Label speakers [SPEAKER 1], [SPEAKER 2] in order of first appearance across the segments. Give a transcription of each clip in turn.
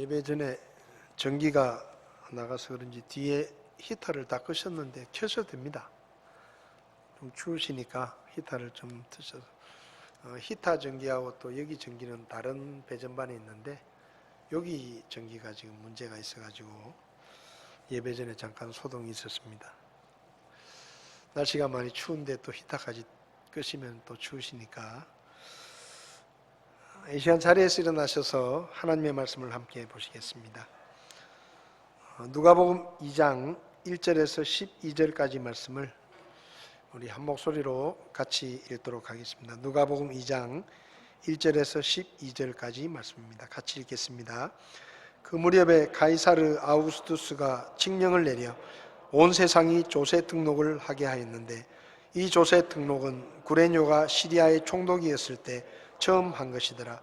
[SPEAKER 1] 예배 전에 전기가 나가서 그런지 뒤에 히터를 다 끄셨는데 켜셔도 됩니다. 좀 추우시니까 히터를 좀 트셔서 히터 전기하고 또 여기 전기는 다른 배전반에 있는데 여기 전기가 지금 문제가 있어가지고 예배 전에 잠깐 소동이 있었습니다. 날씨가 많이 추운데 또 히터까지 끄시면 또 추우시니까 이 시간 자리에서 일어나셔서 하나님의 말씀을 함께 보시겠습니다. 누가복음 2장 1절에서 12절까지 말씀을 우리 한 목소리로 같이 읽도록 하겠습니다. 누가복음 2장 1절에서 12절까지 말씀입니다. 같이 읽겠습니다. 그 무렵에 가이사르 아우구스투스가 칙령을 내려 온 세상이 조세 등록을 하게 하였는데 이 조세 등록은 구레뇨가 시리아의 총독이었을 때 처음 한 것이더라.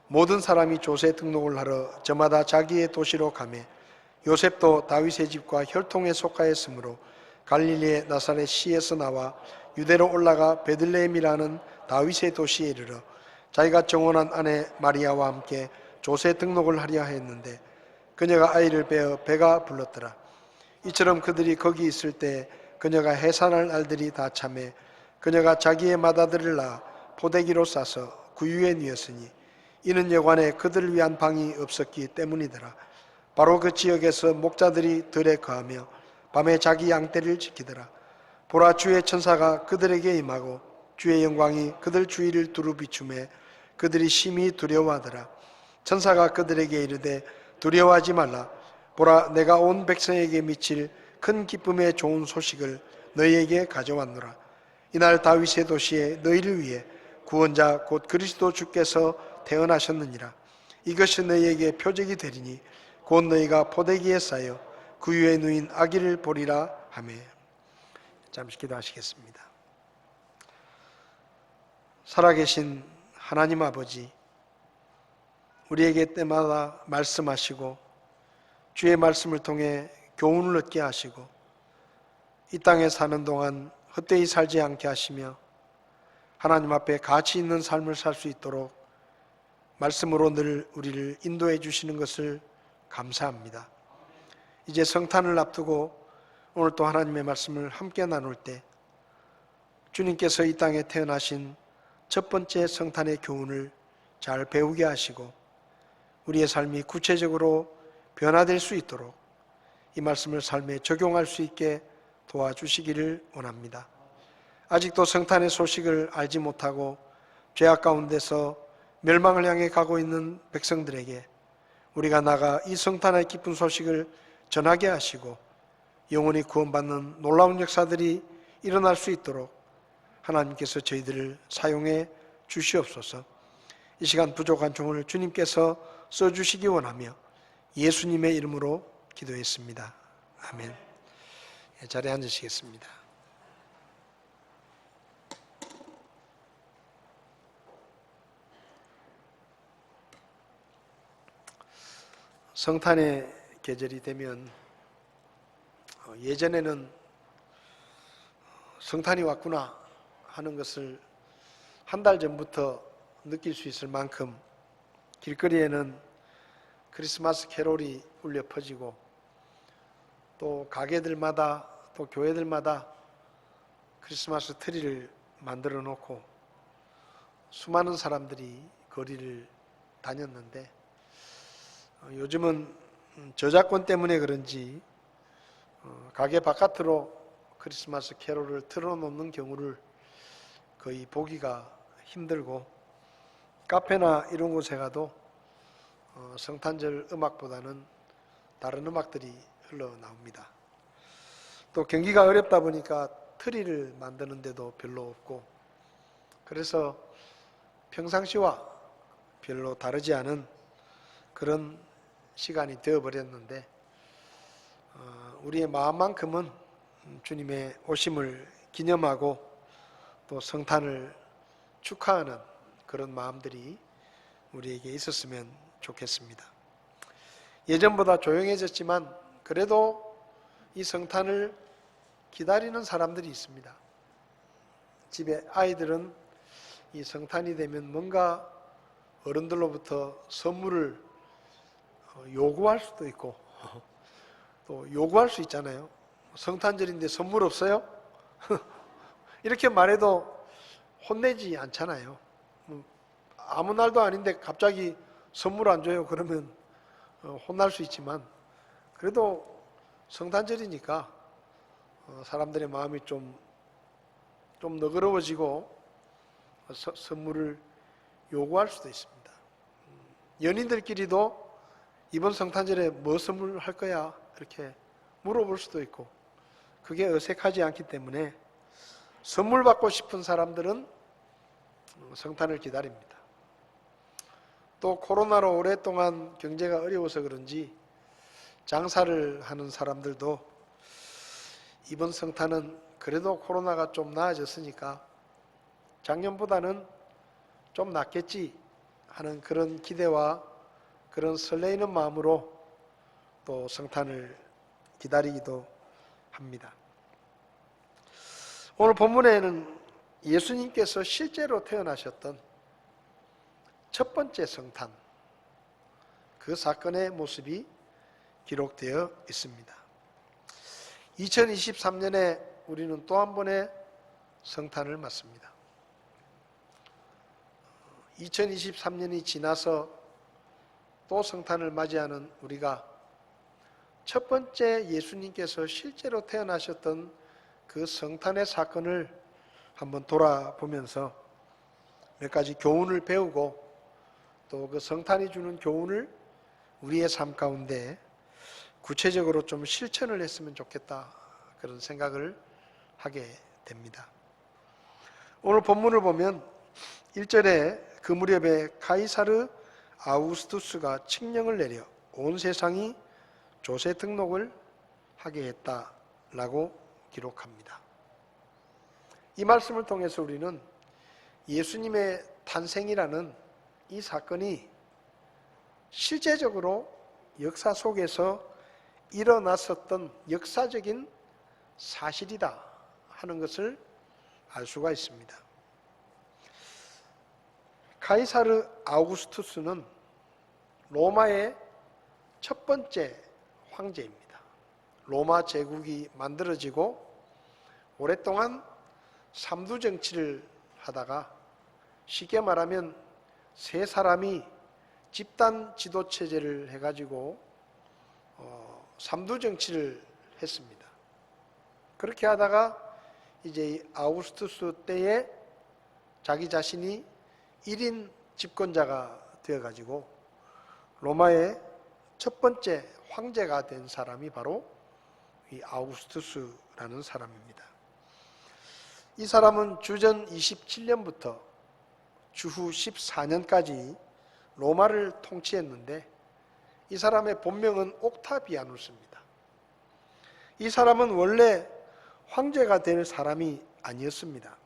[SPEAKER 1] 모든 사람이 조세 등록을 하러 저마다 자기의 도시로 가매 요셉도 다윗의 집과 혈통에 속하였으므로 갈릴리의 나사렛 시에서 나와 유대로 올라가 베들레헴이라는 다윗의 도시에 이르러 자기가 정혼한 아내 마리아와 함께 조세 등록을 하려 하였는데 그녀가 아이를 베어 배가 불렀더라. 이처럼 그들이 거기 있을 때 그녀가 해산할 날들이 다 차매 그녀가 자기의 맏아들을 낳아 포대기로 싸서 구유에 뉘었으니 이는 여관에 그들을 위한 방이 없었기 때문이더라. 바로 그 지역에서 목자들이 들에 거하며 밤에 자기 양떼를 지키더라. 보라, 주의 천사가 그들에게 임하고 주의 영광이 그들 주위를 두루 비추매 그들이 심히 두려워하더라. 천사가 그들에게 이르되 두려워하지 말라. 보라, 내가 온 백성에게 미칠 큰 기쁨의 좋은 소식을 너희에게 가져왔노라. 이날 다윗의 도시에 너희를 위해 구원자 곧 그리스도 주께서 태어나셨느니라. 이것이 너희에게 표적이 되리니 곧 너희가 포대기에 쌓여 구유에 누인 아기를 보리라 하며. 잠시 기도하시겠습니다. 살아계신 하나님 아버지, 우리에게 때마다 말씀하시고 주의 말씀을 통해 교훈을 얻게 하시고 이 땅에 사는 동안 헛되이 살지 않게 하시며 하나님 앞에 가치 있는 삶을 살 수 있도록 말씀으로 늘 우리를 인도해 주시는 것을 감사합니다. 이제 성탄을 앞두고 오늘 또 하나님의 말씀을 함께 나눌 때 주님께서 이 땅에 태어나신 첫 번째 성탄의 교훈을 잘 배우게 하시고 우리의 삶이 구체적으로 변화될 수 있도록 이 말씀을 삶에 적용할 수 있게 도와주시기를 원합니다. 아직도 성탄의 소식을 알지 못하고 죄악 가운데서 멸망을 향해 가고 있는 백성들에게 우리가 나가 이 성탄의 기쁜 소식을 전하게 하시고 영원히 구원받는 놀라운 역사들이 일어날 수 있도록 하나님께서 저희들을 사용해 주시옵소서. 이 시간 부족한 종을 주님께서 써주시기 원하며 예수님의 이름으로 기도했습니다. 아멘. 자리에 앉으시겠습니다. 성탄의 계절이 되면 예전에는 성탄이 왔구나 하는 것을 한 달 전부터 느낄 수 있을 만큼 길거리에는 크리스마스 캐롤이 울려 퍼지고 또 가게들마다 또 교회들마다 크리스마스 트리를 만들어 놓고 수많은 사람들이 거리를 다녔는데 요즘은 저작권 때문에 그런지 가게 바깥으로 크리스마스 캐롤을 틀어놓는 경우를 거의 보기가 힘들고 카페나 이런 곳에 가도 성탄절 음악보다는 다른 음악들이 흘러나옵니다. 또 경기가 어렵다 보니까 트리를 만드는데도 별로 없고 그래서 평상시와 별로 다르지 않은 그런 시간이 되어버렸는데 우리의 마음만큼은 주님의 오심을 기념하고 또 성탄을 축하하는 그런 마음들이 우리에게 있었으면 좋겠습니다. 예전보다 조용해졌지만 그래도 이 성탄을 기다리는 사람들이 있습니다. 집에 아이들은 이 성탄이 되면 뭔가 어른들로부터 선물을 요구할 수도 있고 또 요구할 수 있잖아요. 성탄절인데 선물 없어요? 이렇게 말해도 혼내지 않잖아요. 아무 날도 아닌데 갑자기 선물 안 줘요 그러면 혼날 수 있지만, 그래도 성탄절이니까 사람들의 마음이 좀 너그러워지고 선물을 요구할 수도 있습니다. 연인들끼리도 이번 성탄절에 뭐 선물할 거야 이렇게 물어볼 수도 있고, 그게 어색하지 않기 때문에 선물 받고 싶은 사람들은 성탄을 기다립니다. 또 코로나로 오랫동안 경제가 어려워서 그런지 장사를 하는 사람들도 이번 성탄은 그래도 코로나가 좀 나아졌으니까 작년보다는 좀 낫겠지 하는 그런 기대와 그런 설레이는 마음으로 또 성탄을 기다리기도 합니다. 오늘 본문에는 예수님께서 실제로 태어나셨던 첫 번째 성탄, 그 사건의 모습이 기록되어 있습니다. 2023년에 우리는 또 한 번의 성탄을 맞습니다. 2023년이 지나서 또 성탄을 맞이하는 우리가 첫 번째 예수님께서 실제로 태어나셨던 그 성탄의 사건을 한번 돌아보면서 몇 가지 교훈을 배우고 또 그 성탄이 주는 교훈을 우리의 삶 가운데 구체적으로 좀 실천을 했으면 좋겠다, 그런 생각을 하게 됩니다. 오늘 본문을 보면 1절에 그 무렵에 카이사르 아우구스투스가 칙령을 내려 온 세상이 조세 등록을 하게 했다라고 기록합니다. 이 말씀을 통해서 우리는 예수님의 탄생이라는 이 사건이 실제적으로 역사 속에서 일어났었던 역사적인 사실이다 하는 것을 알 수가 있습니다. 카이사르 아우구스투스는 로마의 첫 번째 황제입니다. 로마 제국이 만들어지고 오랫동안 삼두 정치를 하다가, 쉽게 말하면 세 사람이 집단 지도 체제를 해가지고 삼두 정치를 했습니다. 그렇게 하다가 이제 아우구스투스 때에 자기 자신이 1인 집권자가 되어가지고 로마의 첫 번째 황제가 된 사람이 바로 이 아우구스투스라는 사람입니다. 이 사람은 주전 27년부터 주후 14년까지 로마를 통치했는데, 이 사람의 본명은 옥타비아누스입니다. 이 사람은 원래 황제가 될 사람이 아니었습니다.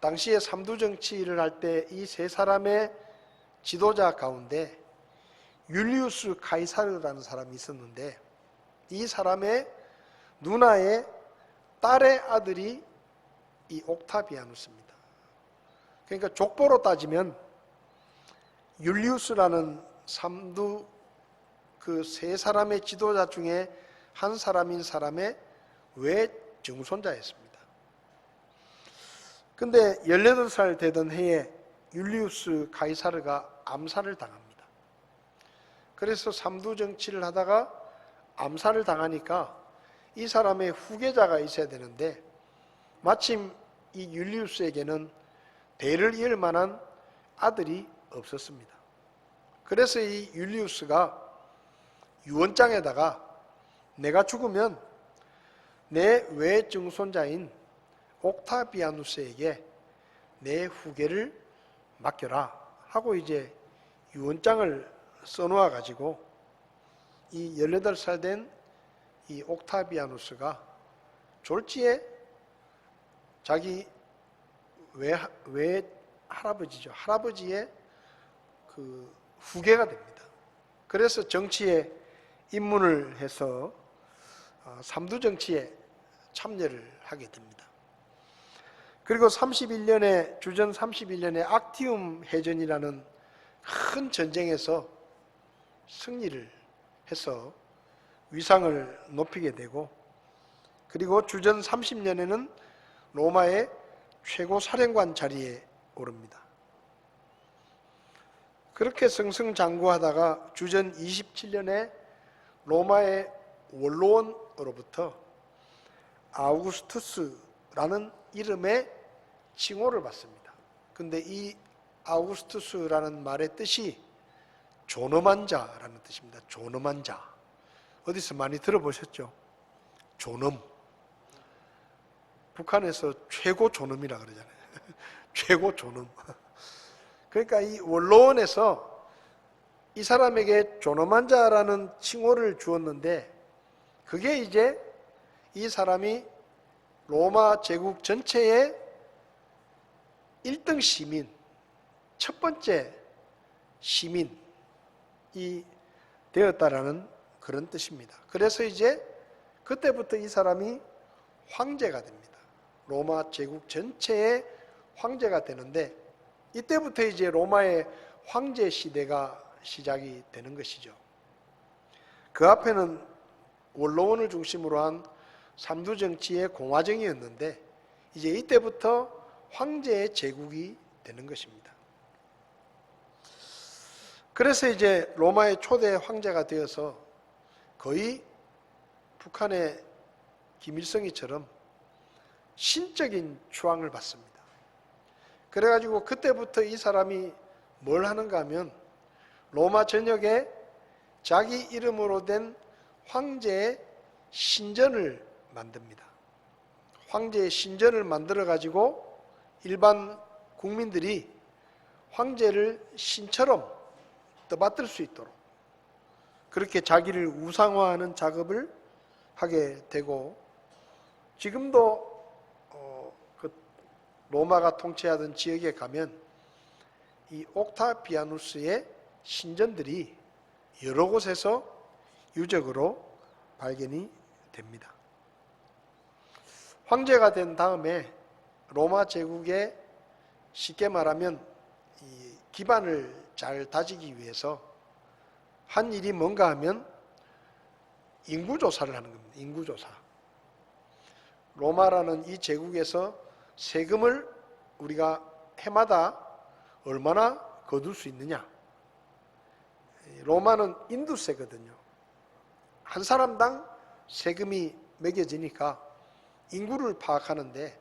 [SPEAKER 1] 당시에 삼두 정치를 할 때 이 세 사람의 지도자 가운데 율리우스 카이사르라는 사람이 있었는데, 이 사람의 누나의 딸의 아들이 이 옥타비아누스입니다. 그러니까 족보로 따지면 율리우스라는 삼두 그 세 사람의 지도자 중에 한 사람인 사람의 외증손자였습니다. 근데 18살 되던 해에 율리우스 카이사르가 암살을 당합니다. 그래서 삼두 정치를 하다가 암살을 당하니까 이 사람의 후계자가 있어야 되는데, 마침 이 율리우스에게는 대를 이을 만한 아들이 없었습니다. 그래서 이 율리우스가 유언장에다가 내가 죽으면 내 외증손자인 옥타비아누스에게 내 후계를 맡겨라 하고 이제 유언장을 써놓아 가지고 이 18살 된 이 옥타비아누스가 졸지에 자기 외할아버지죠. 할아버지의 그 후계가 됩니다. 그래서 정치에 입문을 해서 삼두 정치에 참여를 하게 됩니다. 그리고 주전 31년에 악티움 해전이라는 큰 전쟁에서 승리를 해서 위상을 높이게 되고, 그리고 주전 30년에는 로마의 최고 사령관 자리에 오릅니다. 그렇게 승승장구하다가 주전 27년에 로마의 원로원으로부터 아우구스투스라는 이름의 칭호를 받습니다. 근데 이 아우구스투스라는 말의 뜻이 존엄한 자라는 뜻입니다. 존엄한 자. 어디서 많이 들어보셨죠? 존엄. 북한에서 최고 존엄이라 그러잖아요. 최고 존엄. 그러니까 이 원로원에서 이 사람에게 존엄한 자라는 칭호를 주었는데, 그게 이제 이 사람이 로마 제국 전체의 1등 시민, 첫 번째 시민이 되었다라는 그런 뜻입니다. 그래서 이제 그때부터 이 사람이 황제가 됩니다. 로마 제국 전체의 황제가 되는데, 이때부터 이제 로마의 황제 시대가 시작이 되는 것이죠. 그 앞에는 원로원을 중심으로 한 삼두 정치의 공화정이었는데, 이제 이때부터 황제의 제국이 되는 것입니다. 그래서 이제 로마의 초대 황제가 되어서 거의 북한의 김일성이처럼 신적인 추앙을 받습니다. 그래가지고 그때부터 이 사람이 뭘 하는가 하면 로마 전역에 자기 이름으로 된 황제의 신전을 만듭니다. 황제의 신전을 만들어 가지고 일반 국민들이 황제를 신처럼 떠받들 수 있도록 그렇게 자기를 우상화하는 작업을 하게 되고, 지금도 그 로마가 통치하던 지역에 가면 이 옥타비아누스의 신전들이 여러 곳에서 유적으로 발견이 됩니다. 황제가 된 다음에 로마 제국에 쉽게 말하면 이 기반을 잘 다지기 위해서 한 일이 뭔가 하면 인구조사를 하는 겁니다. 인구조사. 로마라는 이 제국에서 세금을 우리가 해마다 얼마나 거둘 수 있느냐. 로마는 인두세거든요. 한 사람당 세금이 매겨지니까 인구를 파악하는데,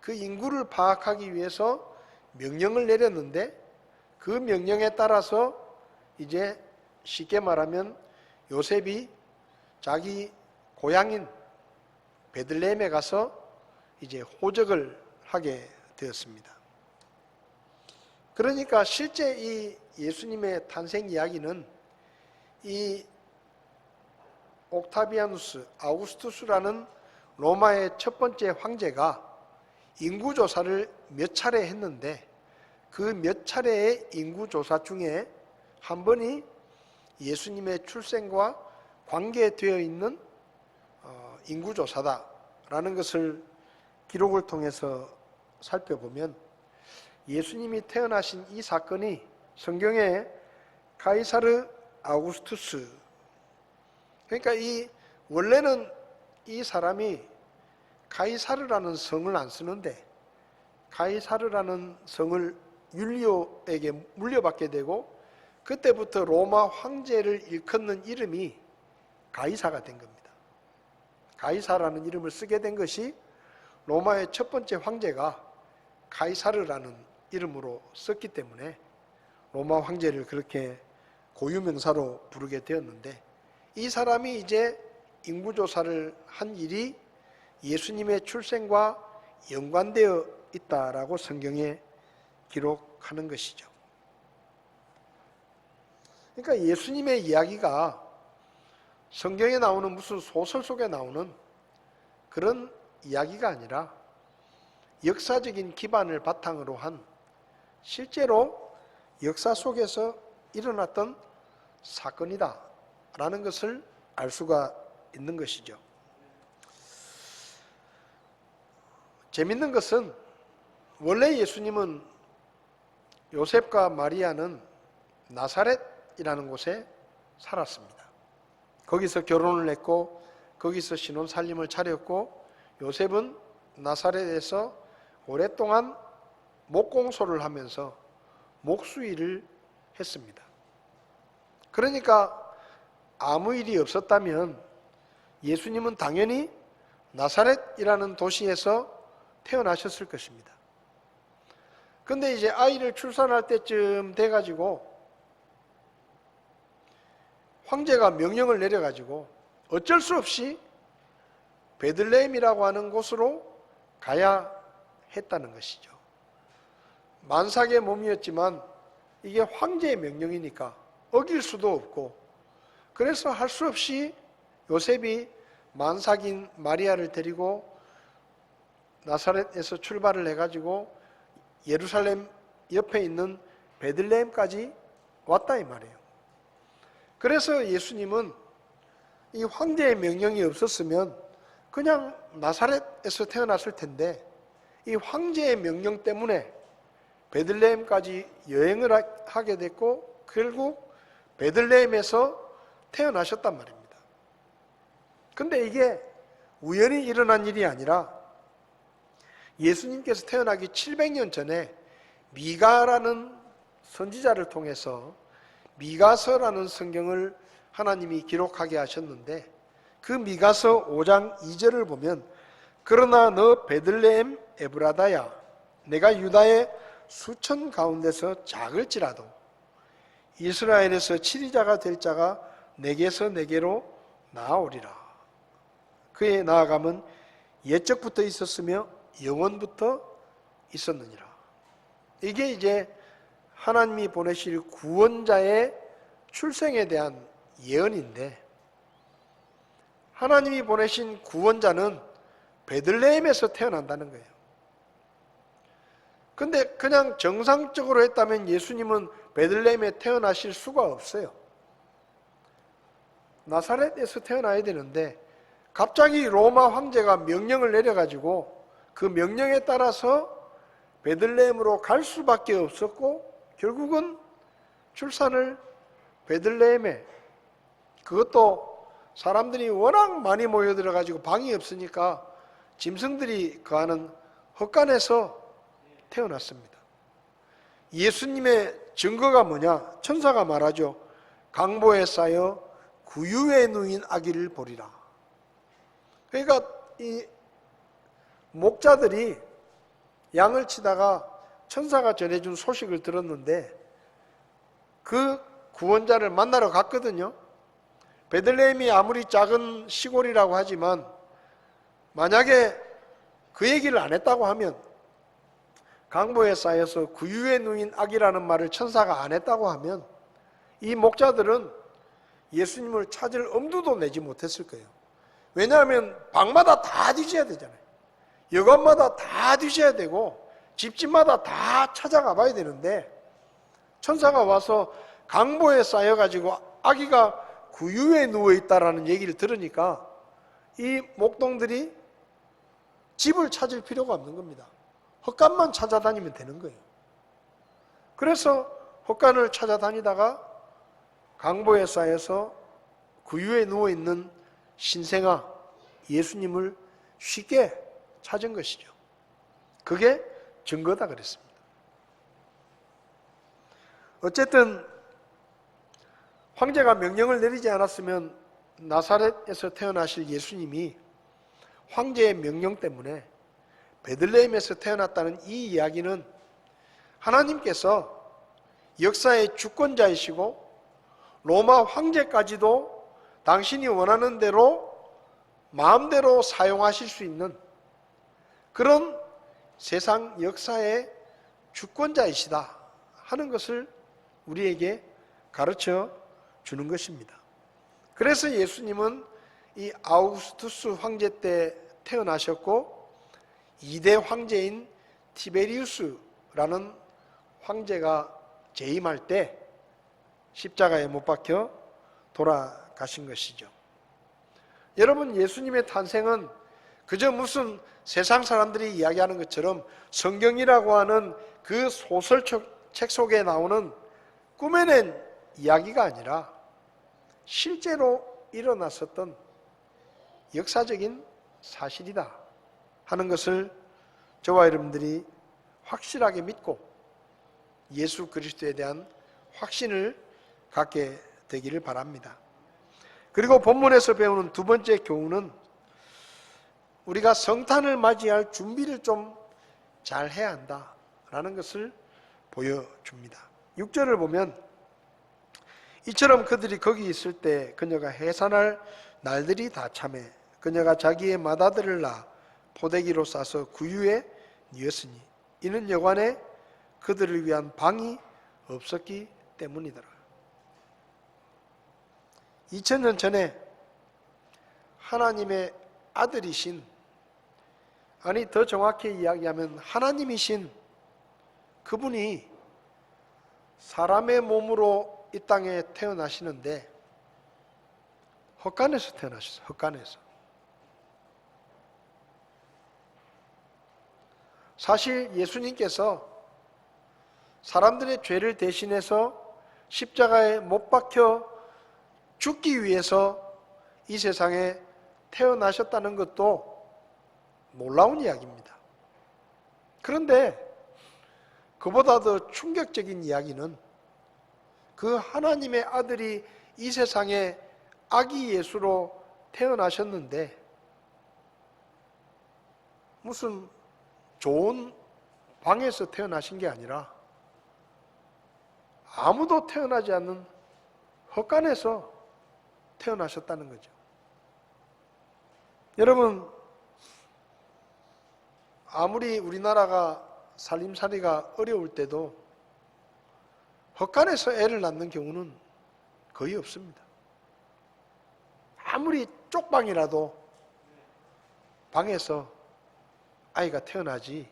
[SPEAKER 1] 그 인구를 파악하기 위해서 명령을 내렸는데, 그 명령에 따라서 이제 쉽게 말하면 요셉이 자기 고향인 베들레헴에 가서 이제 호적을 하게 되었습니다. 그러니까 실제 이 예수님의 탄생 이야기는 이 옥타비아누스, 아우구스투스라는 로마의 첫 번째 황제가 인구조사를 몇 차례 했는데, 그 몇 차례의 인구조사 중에 한 번이 예수님의 출생과 관계되어 있는 인구조사다라는 것을 기록을 통해서 살펴보면, 예수님이 태어나신 이 사건이 성경에 가이사르 아우구스투스, 그러니까 이 원래는 이 사람이 가이사르라는 성을 안 쓰는데 가이사르라는 성을 율리오에게 물려받게 되고, 그때부터 로마 황제를 일컫는 이름이 가이사가 된 겁니다. 가이사라는 이름을 쓰게 된 것이 로마의 첫 번째 황제가 가이사르라는 이름으로 썼기 때문에 로마 황제를 그렇게 고유명사로 부르게 되었는데, 이 사람이 이제 인구조사를 한 일이 예수님의 출생과 연관되어 있다라고 성경에 기록하는 것이죠. 그러니까 예수님의 이야기가 성경에 나오는 무슨 소설 속에 나오는 그런 이야기가 아니라 역사적인 기반을 바탕으로 한 실제로 역사 속에서 일어났던 사건이다 라는 것을 알 수가 있는 것이죠. 재밌는 것은 원래 예수님은 요셉과 마리아는 나사렛이라는 곳에 살았습니다. 거기서 결혼을 했고 거기서 신혼살림을 차렸고 요셉은 나사렛에서 오랫동안 목공소를 하면서 목수일을 했습니다. 그러니까 아무 일이 없었다면 예수님은 당연히 나사렛이라는 도시에서 태어나셨을 것입니다. 근데 이제 아이를 출산할 때쯤 돼가지고 황제가 명령을 내려가지고 어쩔 수 없이 베들레헴이라고 하는 곳으로 가야 했다는 것이죠. 만삭의 몸이었지만 이게 황제의 명령이니까 어길 수도 없고, 그래서 할 수 없이 요셉이 만삭인 마리아를 데리고 나사렛에서 출발을 해가지고 예루살렘 옆에 있는 베들레헴까지 왔다 이 말이에요. 그래서 예수님은 이 황제의 명령이 없었으면 그냥 나사렛에서 태어났을 텐데 이 황제의 명령 때문에 베들레헴까지 여행을 하게 됐고 결국 베들레헴에서 태어나셨단 말입니다. 근데 이게 우연히 일어난 일이 아니라 예수님께서 태어나기 700년 전에 미가라는 선지자를 통해서 미가서라는 성경을 하나님이 기록하게 하셨는데, 그 미가서 5장 2절을 보면 그러나 너 베들레헴 에브라다야 내가 유다의 수천 가운데서 작을지라도 이스라엘에서 치리자가 될 자가 내게서 내게로 나아오리라. 그의 나아감은 옛적부터 있었으며 영원부터 있었느니라. 이게 이제 하나님이 보내실 구원자의 출생에 대한 예언인데, 하나님이 보내신 구원자는 베들레헴에서 태어난다는 거예요. 근데 그냥 정상적으로 했다면 예수님은 베들레헴에 태어나실 수가 없어요. 나사렛에서 태어나야 되는데 갑자기 로마 황제가 명령을 내려가지고 그 명령에 따라서 베들레헴으로 갈 수밖에 없었고 결국은 출산을 베들레헴에, 그것도 사람들이 워낙 많이 모여들어가지고 방이 없으니까 짐승들이 거하는 헛간에서 태어났습니다. 예수님의 증거가 뭐냐? 천사가 말하죠. 강보에 쌓여 구유에 누인 아기를 보리라. 그러니까 이 목자들이 양을 치다가 천사가 전해준 소식을 들었는데 그 구원자를 만나러 갔거든요. 베들레헴이 아무리 작은 시골이라고 하지만 만약에 그 얘기를 안 했다고 하면, 강보에 쌓여서 구유에 누인 아기라는 말을 천사가 안 했다고 하면 이 목자들은 예수님을 찾을 엄두도 내지 못했을 거예요. 왜냐하면 방마다 다 뒤져야 되잖아요. 여관마다 다 뒤져야 되고 집집마다 다 찾아가 봐야 되는데, 천사가 와서 강보에 쌓여가지고 아기가 구유에 누워있다라는 얘기를 들으니까 이 목동들이 집을 찾을 필요가 없는 겁니다. 헛간만 찾아다니면 되는 거예요. 그래서 헛간을 찾아다니다가 강보에 쌓여서 구유에 누워있는 신생아 예수님을 쉽게 찾은 것이죠. 그게 증거다 그랬습니다. 어쨌든 황제가 명령을 내리지 않았으면 나사렛에서 태어나실 예수님이 황제의 명령 때문에 베들레헴에서 태어났다는 이 이야기는 하나님께서 역사의 주권자이시고 로마 황제까지도 당신이 원하는 대로 마음대로 사용하실 수 있는 그런 세상 역사의 주권자이시다 하는 것을 우리에게 가르쳐 주는 것입니다. 그래서 예수님은 이 아우구스투스 황제 때 태어나셨고 2대 황제인 티베리우스라는 황제가 재임할 때 십자가에 못 박혀 돌아가신 것이죠. 여러분, 예수님의 탄생은 그저 무슨 세상 사람들이 이야기하는 것처럼 성경이라고 하는 그 소설책 속에 나오는 꾸며낸 이야기가 아니라 실제로 일어났었던 역사적인 사실이다 하는 것을 저와 여러분들이 확실하게 믿고 예수 그리스도에 대한 확신을 갖게 되기를 바랍니다. 그리고 본문에서 배우는 두 번째 교훈은 우리가 성탄을 맞이할 준비를 좀 잘 해야 한다라는 것을 보여줍니다. 6절을 보면 이처럼 그들이 거기 있을 때 그녀가 해산할 날들이 다 차매 그녀가 자기의 맏아들을 낳아 포대기로 싸서 구유에 뉘었으니 이는 여관에 그들을 위한 방이 없었기 때문이더라. 2000년 전에 하나님의 아들이신, 아니 더 정확히 이야기하면 하나님이신 그분이 사람의 몸으로 이 땅에 태어나시는데 헛간에서 태어나셨어요. 헛간에서. 사실 예수님께서 사람들의 죄를 대신해서 십자가에 못 박혀 죽기 위해서 이 세상에 태어나셨다는 것도 놀라운 이야기입니다. 그런데 그보다 더 충격적인 이야기는 그 하나님의 아들이 이 세상에 아기 예수로 태어나셨는데 무슨 좋은 방에서 태어나신 게 아니라 아무도 태어나지 않는 헛간에서 태어나셨다는 거죠. 여러분, 아무리 우리나라가 살림살이가 어려울 때도 헛간에서 애를 낳는 경우는 거의 없습니다. 아무리 쪽방이라도 방에서 아이가 태어나지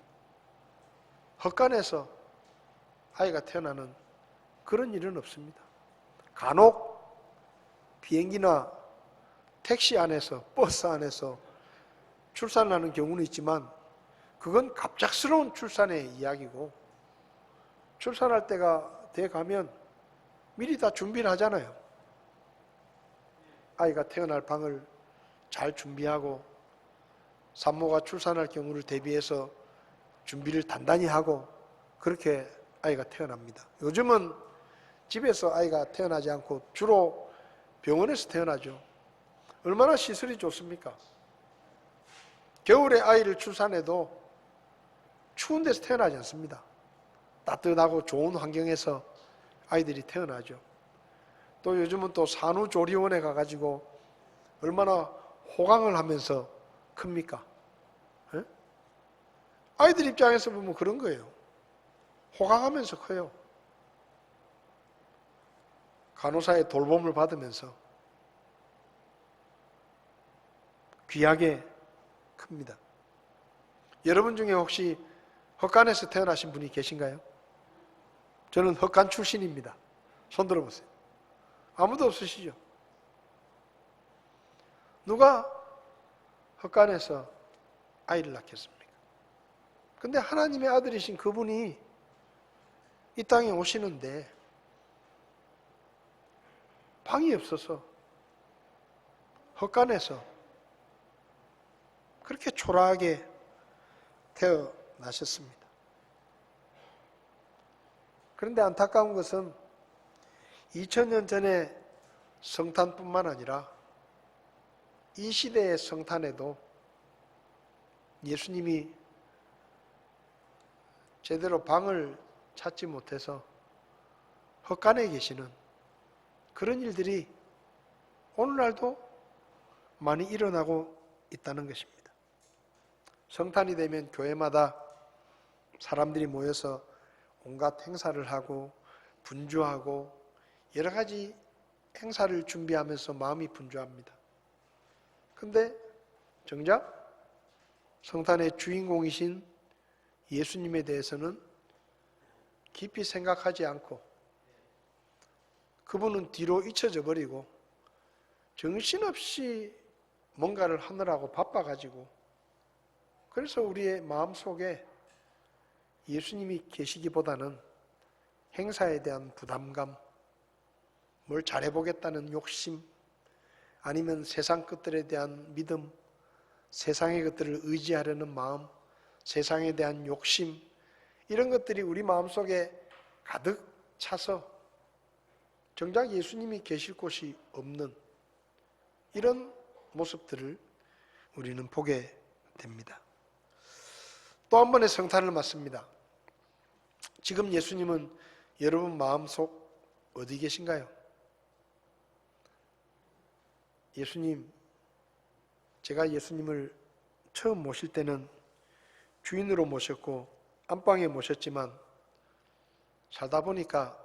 [SPEAKER 1] 헛간에서 아이가 태어나는 그런 일은 없습니다. 간혹 비행기나 택시 안에서 버스 안에서 출산하는 경우는 있지만 그건 갑작스러운 출산의 이야기고 출산할 때가 돼 가면 미리 다 준비를 하잖아요. 아이가 태어날 방을 잘 준비하고 산모가 출산할 경우를 대비해서 준비를 단단히 하고 그렇게 아이가 태어납니다. 요즘은 집에서 아이가 태어나지 않고 주로 병원에서 태어나죠. 얼마나 시설이 좋습니까? 겨울에 아이를 출산해도 추운 데서 태어나지 않습니다. 따뜻하고 좋은 환경에서 아이들이 태어나죠. 또 요즘은 또 산후조리원에 가가지고 얼마나 호강을 하면서 큽니까? 에? 아이들 입장에서 보면 그런 거예요. 호강하면서 커요. 간호사의 돌봄을 받으면서 귀하게 큽니다. 여러분 중에 혹시 헛간에서 태어나신 분이 계신가요? 저는 헛간 출신입니다. 손 들어보세요. 아무도 없으시죠? 누가 헛간에서 아이를 낳겠습니까? 근데 하나님의 아들이신 그분이 이 땅에 오시는데 방이 없어서 헛간에서 그렇게 초라하게 태어나셨습니다. 그런데 안타까운 것은 2000년 전에 성탄뿐만 아니라 이 시대의 성탄에도 예수님이 제대로 방을 찾지 못해서 헛간에 계시는 그런 일들이 오늘날도 많이 일어나고 있다는 것입니다. 성탄이 되면 교회마다 사람들이 모여서 온갖 행사를 하고 분주하고 여러 가지 행사를 준비하면서 마음이 분주합니다. 근데 정작 성탄의 주인공이신 예수님에 대해서는 깊이 생각하지 않고 그분은 뒤로 잊혀져 버리고 정신없이 뭔가를 하느라고 바빠가지고 그래서 우리의 마음속에 예수님이 계시기보다는 행사에 대한 부담감, 뭘 잘해보겠다는 욕심, 아니면 세상 것들에 대한 믿음, 세상의 것들을 의지하려는 마음, 세상에 대한 욕심, 이런 것들이 우리 마음속에 가득 차서 정작 예수님이 계실 곳이 없는 이런 모습들을 우리는 보게 됩니다. 또 한 번의 성탄을 맞습니다. 지금 예수님은 여러분 마음속 어디 계신가요? 예수님, 제가 예수님을 처음 모실 때는 주인으로 모셨고 안방에 모셨지만 살다 보니까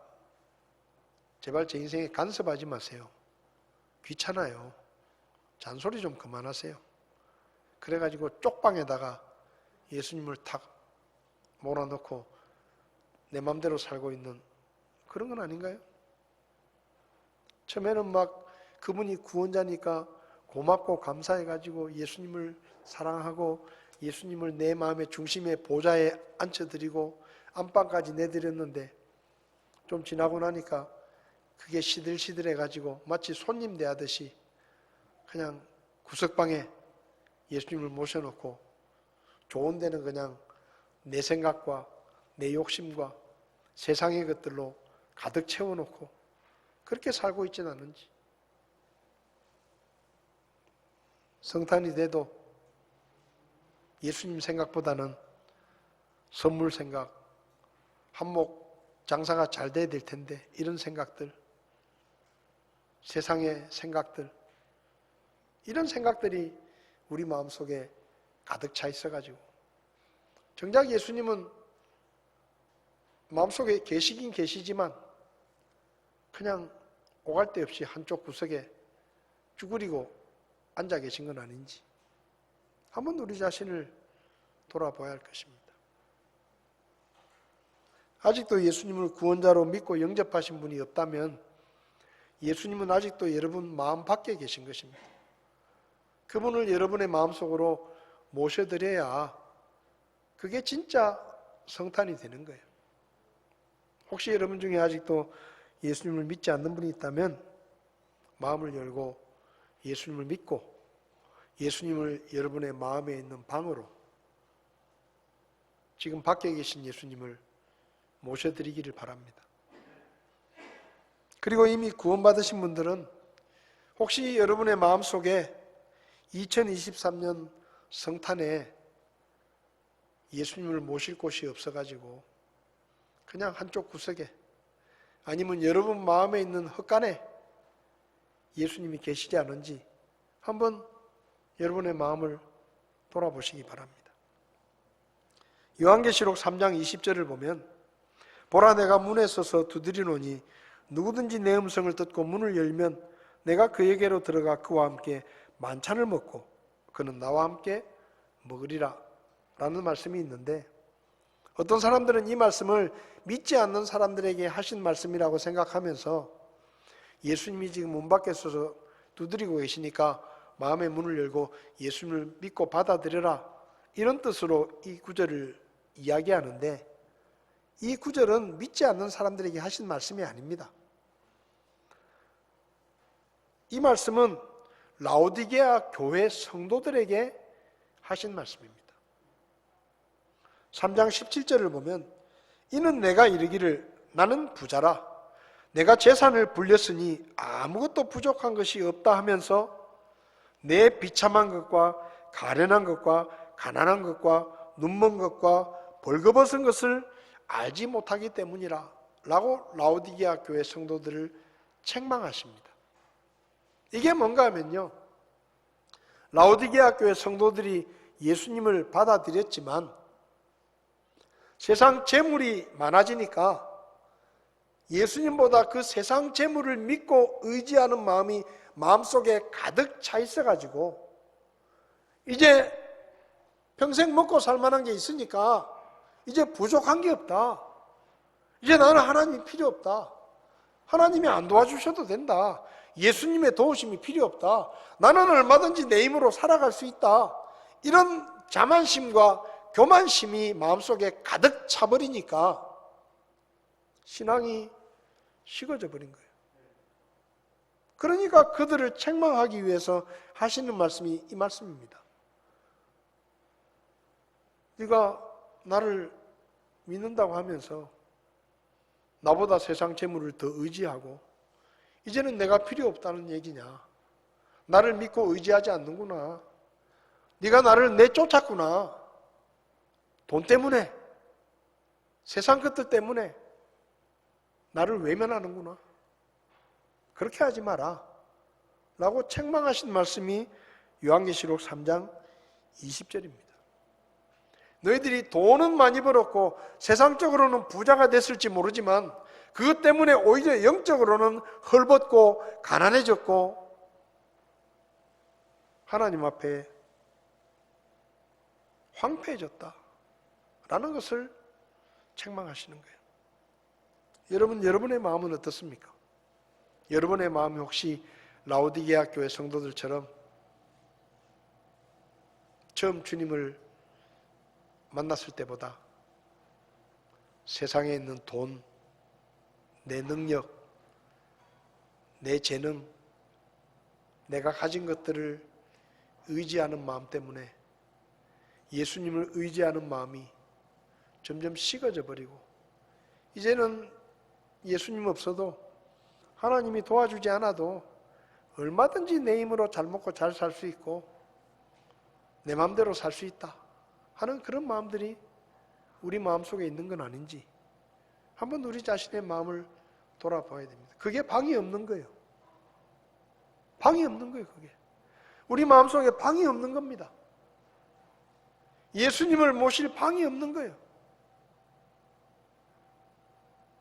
[SPEAKER 1] 제발 제 인생에 간섭하지 마세요. 귀찮아요. 잔소리 좀 그만하세요. 그래가지고 쪽방에다가 예수님을 탁 몰아넣고 내 맘대로 살고 있는 그런 건 아닌가요? 처음에는 막 그분이 구원자니까 고맙고 감사해가지고 예수님을 사랑하고 예수님을 내 마음의 중심의 보좌에 앉혀드리고 안방까지 내드렸는데 좀 지나고 나니까 그게 시들시들해가지고 마치 손님 대하듯이 그냥 구석방에 예수님을 모셔놓고 좋은 데는 그냥 내 생각과 내 욕심과 세상의 것들로 가득 채워놓고 그렇게 살고 있지는 않은지. 성탄이 돼도 예수님 생각보다는 선물 생각, 한몫 장사가 잘 돼야 될 텐데 이런 생각들, 세상의 생각들, 이런 생각들이 우리 마음속에 가득 차 있어가지고 정작 예수님은 마음속에 계시긴 계시지만 그냥 오갈 데 없이 한쪽 구석에 쭈그리고 앉아 계신 건 아닌지 한번 우리 자신을 돌아봐야 할 것입니다. 아직도 예수님을 구원자로 믿고 영접하신 분이 없다면 예수님은 아직도 여러분 마음 밖에 계신 것입니다. 그분을 여러분의 마음속으로 모셔드려야 그게 진짜 성탄이 되는 거예요. 혹시 여러분 중에 아직도 예수님을 믿지 않는 분이 있다면 마음을 열고 예수님을 믿고 예수님을 여러분의 마음에 있는 방으로 지금 밖에 계신 예수님을 모셔드리기를 바랍니다. 그리고 이미 구원받으신 분들은 혹시 여러분의 마음속에 2023년 성탄에 예수님을 모실 곳이 없어가지고 그냥 한쪽 구석에 아니면 여러분 마음에 있는 헛간에 예수님이 계시지 않은지 한번 여러분의 마음을 돌아보시기 바랍니다. 요한계시록 3장 20절을 보면 보라 내가 문에 서서 두드리노니 누구든지 내 음성을 듣고 문을 열면 내가 그에게로 들어가 그와 함께 만찬을 먹고 그는 나와 함께 먹으리라 라는 말씀이 있는데 어떤 사람들은 이 말씀을 믿지 않는 사람들에게 하신 말씀이라고 생각하면서 예수님이 지금 문 밖에 서서 두드리고 계시니까 마음의 문을 열고 예수님을 믿고 받아들여라 이런 뜻으로 이 구절을 이야기하는데 이 구절은 믿지 않는 사람들에게 하신 말씀이 아닙니다. 이 말씀은 라오디게아 교회 성도들에게 하신 말씀입니다. 3장 17절을 보면 이는 내가 이르기를 나는 부자라 내가 재산을 불렸으니 아무것도 부족한 것이 없다 하면서 내 비참한 것과 가련한 것과 가난한 것과 눈먼 것과 벌거벗은 것을 알지 못하기 때문이라 라고 라오디게아 교회 성도들을 책망하십니다. 이게 뭔가 하면요 라오디게아 교회 성도들이 예수님을 받아들였지만 세상 재물이 많아지니까 예수님보다 그 세상 재물을 믿고 의지하는 마음이 마음속에 가득 차 있어가지고 이제 평생 먹고 살 만한 게 있으니까 이제 부족한 게 없다. 이제 나는 하나님이 필요 없다. 하나님이 안 도와주셔도 된다. 예수님의 도우심이 필요 없다. 나는 얼마든지 내 힘으로 살아갈 수 있다. 이런 자만심과 교만심이 마음속에 가득 차버리니까 신앙이 식어져 버린 거예요. 그러니까 그들을 책망하기 위해서 하시는 말씀이 이 말씀입니다. 네가 나를 믿는다고 하면서 나보다 세상 재물을 더 의지하고 이제는 내가 필요 없다는 얘기냐? 나를 믿고 의지하지 않는구나. 네가 나를 내쫓았구나. 돈 때문에, 세상 것들 때문에 나를 외면하는구나. 그렇게 하지 마라 라고 책망하신 말씀이 요한계시록 3장 20절입니다. 너희들이 돈은 많이 벌었고 세상적으로는 부자가 됐을지 모르지만 그것 때문에 오히려 영적으로는 헐벗고 가난해졌고 하나님 앞에 황폐해졌다 라는 것을 책망하시는 거예요. 여러분, 여러분의 마음은 어떻습니까? 여러분의 마음이 혹시 라오디게아 교회 성도들처럼 처음 주님을 만났을 때보다 세상에 있는 돈, 내 능력, 내 재능, 내가 가진 것들을 의지하는 마음 때문에 예수님을 의지하는 마음이 점점 식어져 버리고 이제는 예수님 없어도 하나님이 도와주지 않아도 얼마든지 내 힘으로 잘 먹고 잘 살 수 있고 내 마음대로 살 수 있다 하는 그런 마음들이 우리 마음속에 있는 건 아닌지 한번 우리 자신의 마음을 돌아봐야 됩니다. 그게 방이 없는 거예요. 방이 없는 거예요. 그게 우리 마음속에 방이 없는 겁니다. 예수님을 모실 방이 없는 거예요.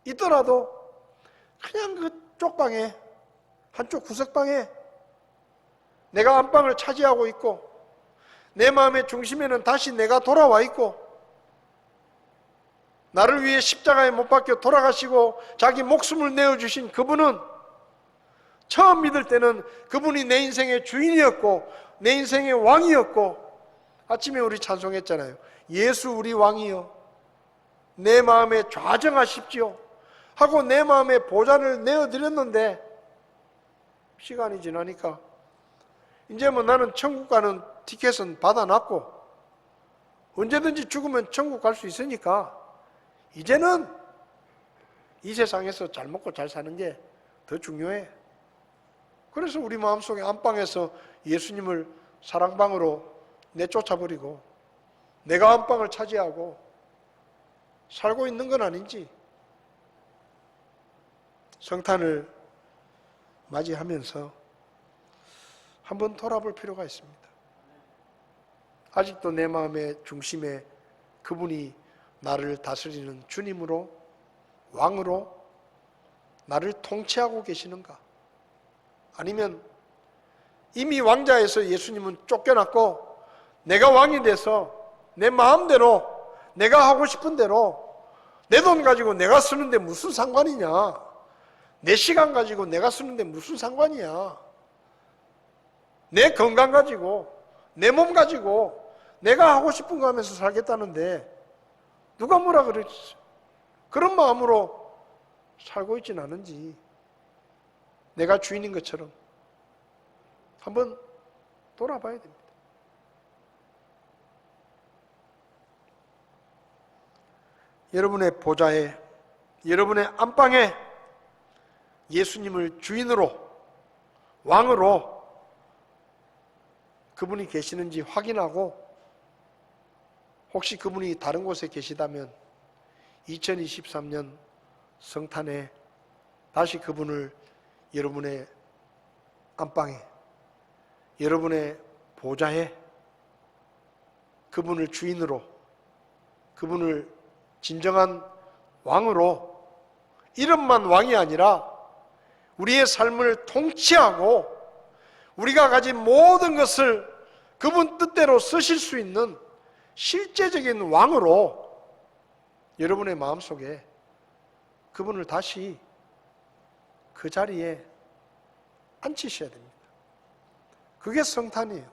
[SPEAKER 1] 있더라도 그냥 그 쪽방에 한쪽 구석방에 내가 안방을 차지하고 있고 내 마음의 중심에는 다시 내가 돌아와 있고 나를 위해 십자가에 못 박혀 돌아가시고 자기 목숨을 내어주신 그분은 처음 믿을 때는 그분이 내 인생의 주인이었고 내 인생의 왕이었고 아침에 우리 찬송했잖아요. 예수 우리 왕이여 내 마음에 좌정하십시오 하고 내 마음에 보좌를 내어드렸는데 시간이 지나니까 이제 뭐 나는 천국 가는 티켓은 받아놨고 언제든지 죽으면 천국 갈 수 있으니까 이제는 이 세상에서 잘 먹고 잘 사는 게 더 중요해. 그래서 우리 마음속에 안방에서 예수님을 사랑방으로 내쫓아버리고 내가 안방을 차지하고 살고 있는 건 아닌지 성탄을 맞이하면서 한번 돌아볼 필요가 있습니다. 아직도 내 마음의 중심에 그분이 나를 다스리는 주님으로 왕으로 나를 통치하고 계시는가? 아니면 이미 왕자에서 예수님은 쫓겨났고 내가 왕이 돼서 내 마음대로 내가 하고 싶은 대로 내 돈 가지고 내가 쓰는데 무슨 상관이냐? 내 시간 가지고 내가 쓰는데 무슨 상관이야? 내 건강 가지고 내 몸 가지고 내가 하고 싶은 거 하면서 살겠다는데 누가 뭐라 그랬어? 그런 마음으로 살고 있진 않은지 내가 주인인 것처럼 한번 돌아봐야 됩니다. 여러분의 보좌에 여러분의 안방에 예수님을 주인으로 왕으로 그분이 계시는지 확인하고 혹시 그분이 다른 곳에 계시다면 2023년 성탄에 다시 그분을 여러분의 안방에 여러분의 보좌에 그분을 주인으로 그분을 진정한 왕으로 이름만 왕이 아니라 우리의 삶을 통치하고 우리가 가진 모든 것을 그분 뜻대로 쓰실 수 있는 실제적인 왕으로 여러분의 마음속에 그분을 다시 그 자리에 앉히셔야 됩니다. 그게 성탄이에요.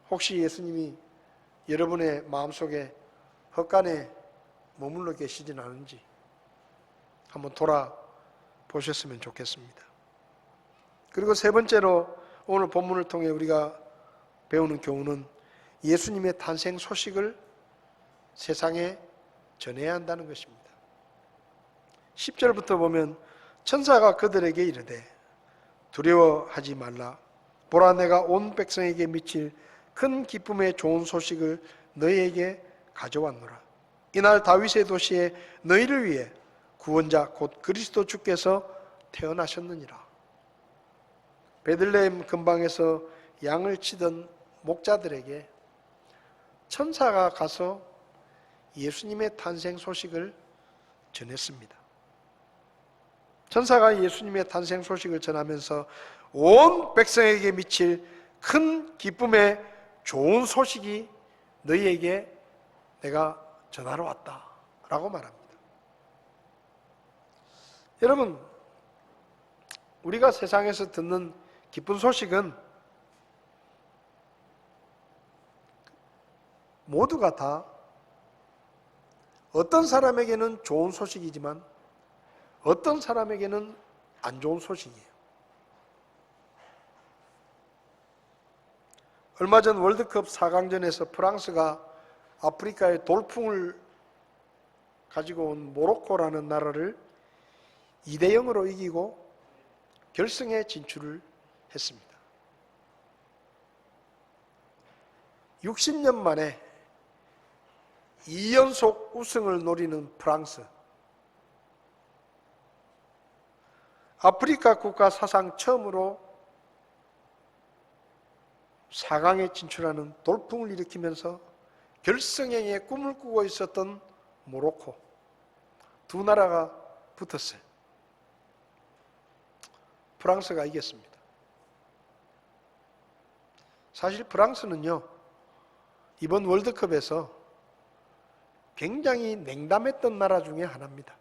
[SPEAKER 1] 혹시 예수님이 여러분의 마음속에 헛간에 머물러 계시진 않은지 한번 돌아보셨으면 좋겠습니다. 그리고 세 번째로 오늘 본문을 통해 우리가 배우는 교훈은 예수님의 탄생 소식을 세상에 전해야 한다는 것입니다. 10절부터 보면 천사가 그들에게 이르되 두려워하지 말라. 보라, 내가 온 백성에게 미칠 큰 기쁨의 좋은 소식을 너희에게 가져왔노라. 이날 다윗의 도시에 너희를 위해 구원자 곧 그리스도 주께서 태어나셨느니라. 베들레헴 근방에서 양을 치던 목자들에게 천사가 가서 예수님의 탄생 소식을 전했습니다. 천사가 예수님의 탄생 소식을 전하면서 온 백성에게 미칠 큰 기쁨의 좋은 소식이 너희에게 내가 전하러 왔다 라고 말합니다. 여러분, 우리가 세상에서 듣는 기쁜 소식은 모두가 다 어떤 사람에게는 좋은 소식이지만 어떤 사람에게는 안 좋은 소식이에요. 얼마 전 월드컵 4강전에서 프랑스가 아프리카의 돌풍을 가지고 온 모로코라는 나라를 2대0으로 이기고 결승에 진출을 했습니다. 60년 만에 2연속 우승을 노리는 프랑스. 아프리카 국가 사상 처음으로 4강에 진출하는 돌풍을 일으키면서 결승행의 꿈을 꾸고 있었던 모로코. 두 나라가 붙었어요. 프랑스가 이겼습니다. 사실 프랑스는요, 이번 월드컵에서 굉장히 냉담했던 나라 중에 하나입니다.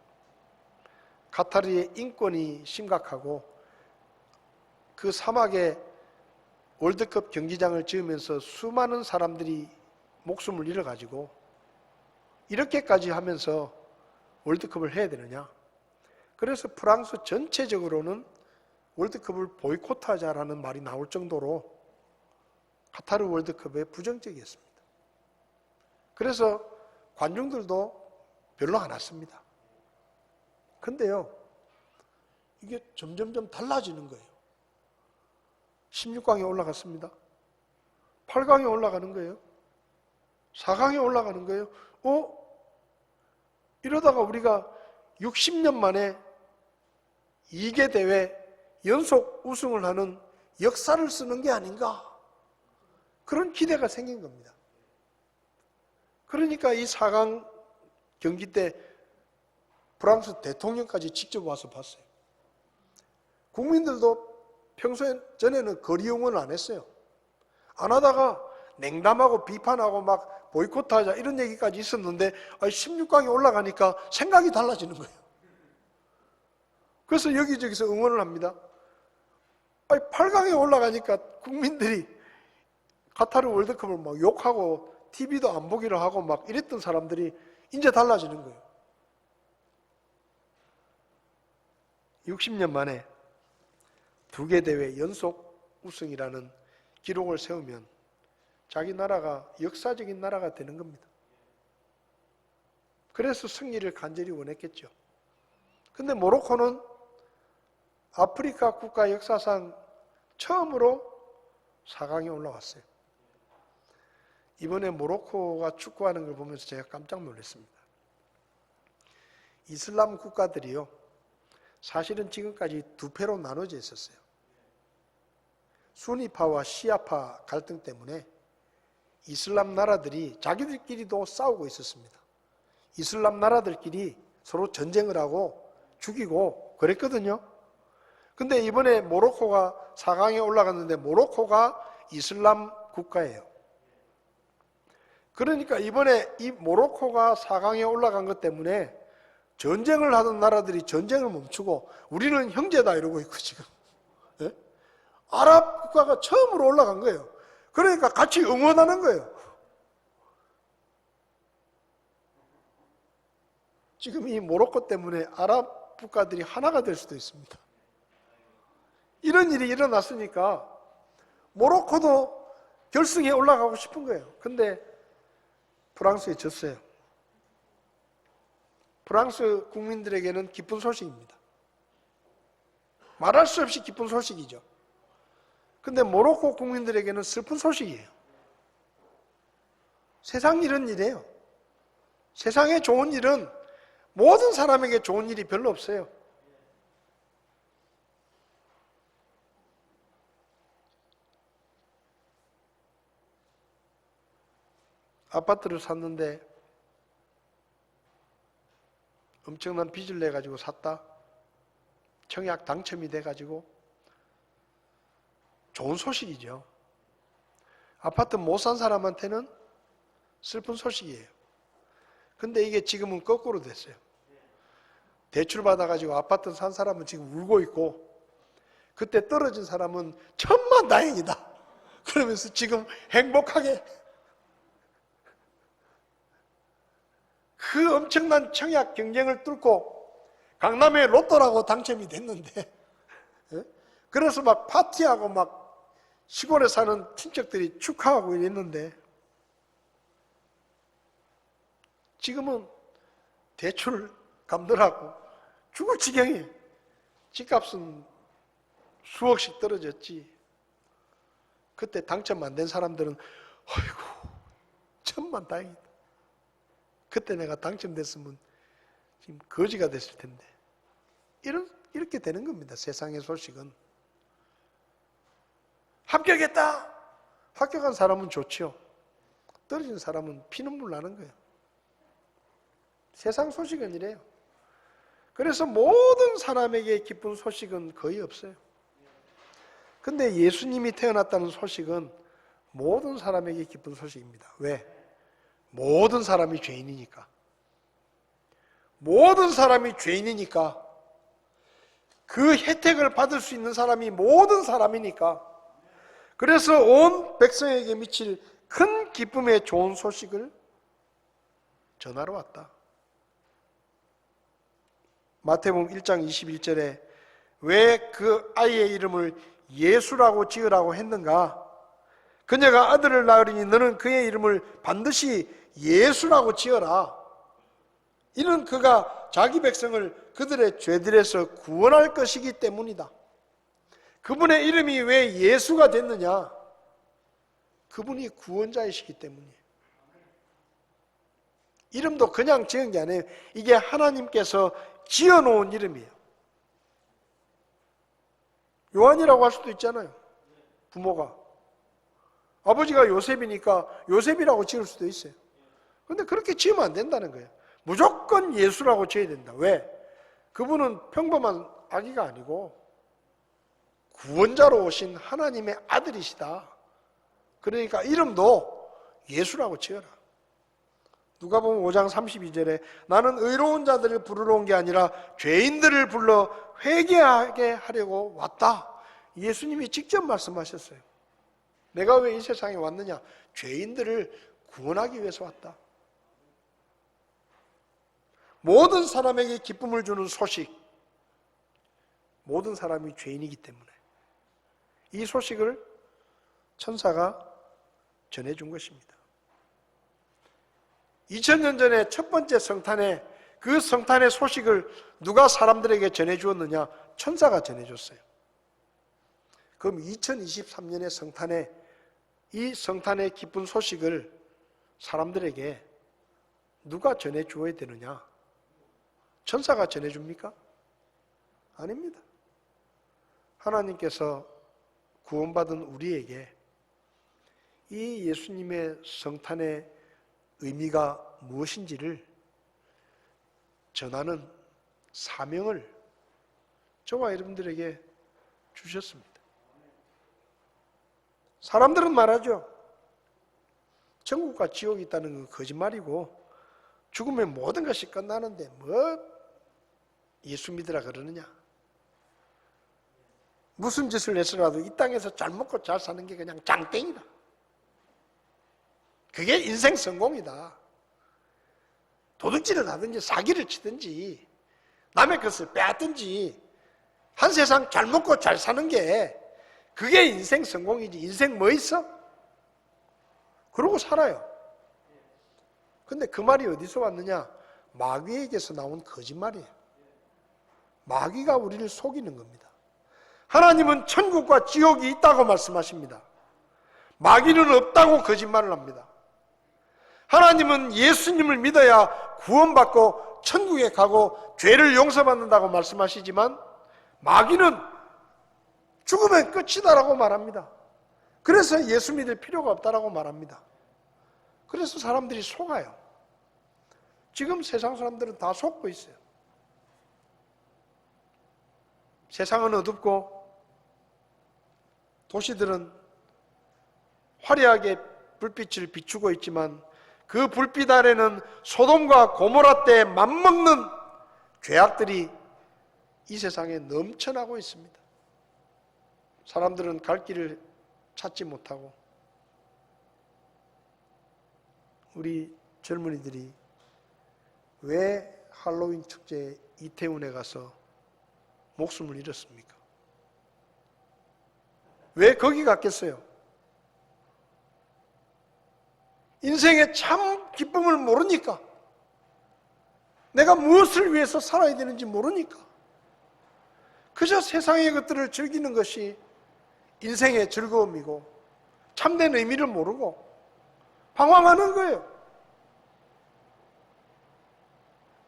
[SPEAKER 1] 카타르의 인권이 심각하고 그 사막에 월드컵 경기장을 지으면서 수많은 사람들이 목숨을 잃어가지고 이렇게까지 하면서 월드컵을 해야 되느냐. 그래서 프랑스 전체적으로는 월드컵을 보이콧하자라는 말이 나올 정도로 카타르 월드컵에 부정적이었습니다. 그래서 관중들도 별로 안 왔습니다. 근데요, 이게 점점점 달라지는 거예요. 16강에 올라갔습니다. 8강에 올라가는 거예요. 4강에 올라가는 거예요. 이러다가 우리가 60년 만에 2개 대회 연속 우승을 하는 역사를 쓰는 게 아닌가, 그런 기대가 생긴 겁니다. 그러니까 이 4강 경기 때 프랑스 대통령까지 직접 와서 봤어요. 국민들도 평소에 전에는 거리 응원을 안 했어요. 안 하다가 냉담하고 비판하고 막 보이콧하자 이런 얘기까지 있었는데 16강에 올라가니까 생각이 달라지는 거예요. 그래서 여기저기서 응원을 합니다. 8강에 올라가니까 국민들이 카타르 월드컵을 막 욕하고 TV도 안 보기로 하고 막 이랬던 사람들이 이제 달라지는 거예요. 60년 만에 2개 대회 연속 우승이라는 기록을 세우면 자기 나라가 역사적인 나라가 되는 겁니다. 그래서 승리를 간절히 원했겠죠. 근데 모로코는 아프리카 국가 역사상 처음으로 4강에 올라왔어요. 이번에 모로코가 축구하는 걸 보면서 제가 깜짝 놀랐습니다. 이슬람 국가들이요, 사실은 지금까지 두 패로 나눠져 있었어요. 수니파와 시아파 갈등 때문에 이슬람 나라들이 자기들끼리도 싸우고 있었습니다. 이슬람 나라들끼리 서로 전쟁을 하고 죽이고 그랬거든요. 근데 이번에 모로코가 4강에 올라갔는데 모로코가 이슬람 국가예요. 그러니까 이번에 이 모로코가 4강에 올라간 것 때문에 전쟁을 하던 나라들이 전쟁을 멈추고 우리는 형제다 이러고 있고 지금. 예? 아랍 국가가 처음으로 올라간 거예요. 그러니까 같이 응원하는 거예요. 지금 이 모로코 때문에 아랍 국가들이 하나가 될 수도 있습니다. 이런 일이 일어났으니까 모로코도 결승에 올라가고 싶은 거예요. 근데 프랑스에 졌어요. 프랑스 국민들에게는 기쁜 소식입니다. 말할 수 없이 기쁜 소식이죠. 근데 모로코 국민들에게는 슬픈 소식이에요. 세상 일은 이래요. 세상에 좋은 일은 모든 사람에게 좋은 일이 별로 없어요. 아파트를 샀는데 엄청난 빚을 내가지고 샀다. 청약 당첨이 돼가지고 좋은 소식이죠. 아파트 못 산 사람한테는 슬픈 소식이에요. 근데 이게 지금은 거꾸로 됐어요. 대출 받아가지고 아파트 산 사람은 지금 울고 있고, 그때 떨어진 사람은 천만 다행이다 그러면서 지금 행복하게 그 엄청난 청약 경쟁을 뚫고 강남의 로또라고 당첨이 됐는데, 그래서 막 파티하고 막 시골에 사는 친척들이 축하하고 이랬는데, 지금은 대출 갚느라고 죽을 지경에 집값은 수억씩 떨어졌지. 그때 당첨 안 된 사람들은 아이고 천만 다행이다. 그때 내가 당첨됐으면 지금 거지가 됐을 텐데. 이렇게 되는 겁니다. 세상의 소식은. 합격했다. 합격한 사람은 좋죠. 떨어진 사람은 피눈물 나는 거예요. 세상 소식은 이래요. 그래서 모든 사람에게 기쁜 소식은 거의 없어요. 근데 예수님이 태어났다는 소식은 모든 사람에게 기쁜 소식입니다. 왜? 모든 사람이 죄인이니까. 모든 사람이 죄인이니까 그 혜택을 받을 수 있는 사람이 모든 사람이니까, 그래서 온 백성에게 미칠 큰 기쁨의 좋은 소식을 전하러 왔다. 마태복음 1장 21절에 왜 그 아이의 이름을 예수라고 지으라고 했는가? 그녀가 아들을 낳으리니 너는 그의 이름을 반드시 예수라고 지어라. 이는 그가 자기 백성을 그들의 죄들에서 구원할 것이기 때문이다. 그분의 이름이 왜 예수가 됐느냐? 그분이 구원자이시기 때문이에요. 이름도 그냥 지은 게 아니에요. 이게 하나님께서 지어놓은 이름이에요. 요한이라고 할 수도 있잖아요. 부모가. 아버지가 요셉이니까 요셉이라고 지을 수도 있어요. 그런데 그렇게 지으면 안 된다는 거예요. 무조건 예수라고 지어야 된다. 왜? 그분은 평범한 아기가 아니고 구원자로 오신 하나님의 아들이시다. 그러니까 이름도 예수라고 지어라. 누가복음 5장 32절에 나는 의로운 자들을 부르러 온 게 아니라 죄인들을 불러 회개하게 하려고 왔다. 예수님이 직접 말씀하셨어요. 내가 왜 이 세상에 왔느냐? 죄인들을 구원하기 위해서 왔다. 모든 사람에게 기쁨을 주는 소식. 모든 사람이 죄인이기 때문에 이 소식을 천사가 전해준 것입니다. 2000년 전에 첫 번째 성탄에 그 성탄의 소식을 누가 사람들에게 전해주었느냐? 천사가 전해줬어요. 그럼 2023년의 성탄에 이 성탄의 기쁜 소식을 사람들에게 누가 전해주어야 되느냐? 천사가 전해줍니까? 아닙니다. 하나님께서 구원받은 우리에게 이 예수님의 성탄의 의미가 무엇인지를 전하는 사명을 저와 여러분들에게 주셨습니다. 사람들은 말하죠. 천국과 지옥이 있다는 건 거짓말이고 죽으면 모든 것이 끝나는데 뭐 예수 믿으라 그러느냐? 무슨 짓을 해서라도 이 땅에서 잘 먹고 잘 사는 게 그냥 장땡이다. 그게 인생 성공이다. 도둑질을 하든지 사기를 치든지 남의 것을 빼앗든지 한 세상 잘 먹고 잘 사는 게 그게 인생 성공이지. 인생 뭐 있어? 그러고 살아요. 근데 그 말이 어디서 왔느냐? 마귀에게서 나온 거짓말이에요. 마귀가 우리를 속이는 겁니다. 하나님은 천국과 지옥이 있다고 말씀하십니다. 마귀는 없다고 거짓말을 합니다. 하나님은 예수님을 믿어야 구원받고 천국에 가고 죄를 용서받는다고 말씀하시지만 마귀는 죽으면 끝이다라고 말합니다. 그래서 예수 믿을 필요가 없다라고 말합니다. 그래서 사람들이 속아요. 지금 세상 사람들은 다 속고 있어요. 세상은 어둡고 도시들은 화려하게 불빛을 비추고 있지만 그 불빛 아래는 소돔과 고모라 때 맘먹는 죄악들이 이 세상에 넘쳐나고 있습니다. 사람들은 갈 길을 찾지 못하고 우리 젊은이들이 왜 할로윈 축제 이태원에 가서 목숨을 잃었습니까? 왜 거기 갔겠어요? 인생의 참 기쁨을 모르니까, 내가 무엇을 위해서 살아야 되는지 모르니까 그저 세상의 것들을 즐기는 것이 인생의 즐거움이고 참된 의미를 모르고 방황하는 거예요.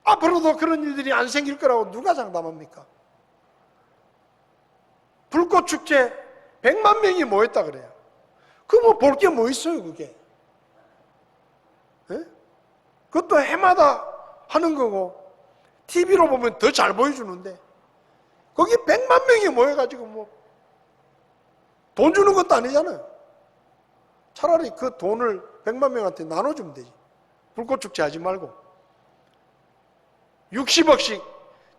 [SPEAKER 1] 앞으로도 그런 일들이 안 생길 거라고 누가 장담합니까? 불꽃축제 100만 명이 모였다 그래요. 그 뭐 볼 게 뭐 있어요 그게? 예? 그것도 해마다 하는 거고 TV로 보면 더 잘 보여주는데 거기 100만 명이 모여가지고 뭐 돈 주는 것도 아니잖아요. 차라리 그 돈을 100만 명한테 나눠주면 되지. 불꽃축제 하지 말고 60억씩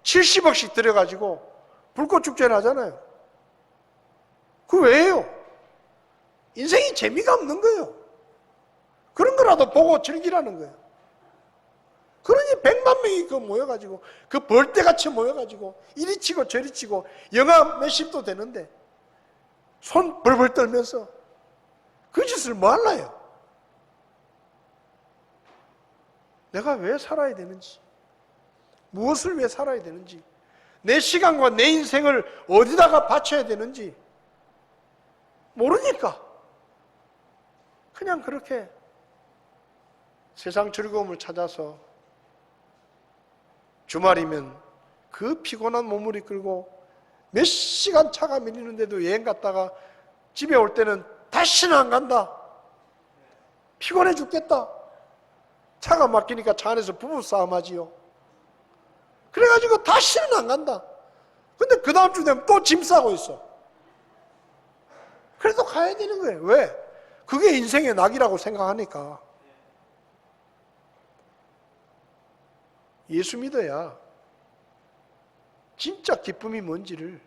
[SPEAKER 1] 70억씩 들여가지고 불꽃축제를 하잖아요. 그 왜예요? 인생이 재미가 없는 거예요. 그런 거라도 보고 즐기라는 거예요. 그러니 100만 명이 그 모여가지고 그 벌떼같이 모여가지고 이리 치고 저리 치고 영하 몇십도 되는데 손 벌벌 떨면서 그 짓을 뭐 할래요? 내가 왜 살아야 되는지, 무엇을 왜 살아야 되는지, 내 시간과 내 인생을 어디다가 바쳐야 되는지 모르니까 그냥 그렇게 세상 즐거움을 찾아서 주말이면 그 피곤한 몸을 이끌고 몇 시간 차가 밀리는데도 여행 갔다가 집에 올 때는 다시는 안 간다. 피곤해 죽겠다. 차가 막히니까 차 안에서 부부싸움 하지요. 그래가지고 다시는 안 간다. 근데 그 다음 주 되면 또 짐 싸고 있어. 그래도 가야 되는 거예요. 왜? 그게 인생의 낙이라고 생각하니까. 예수 믿어야 진짜 기쁨이 뭔지를,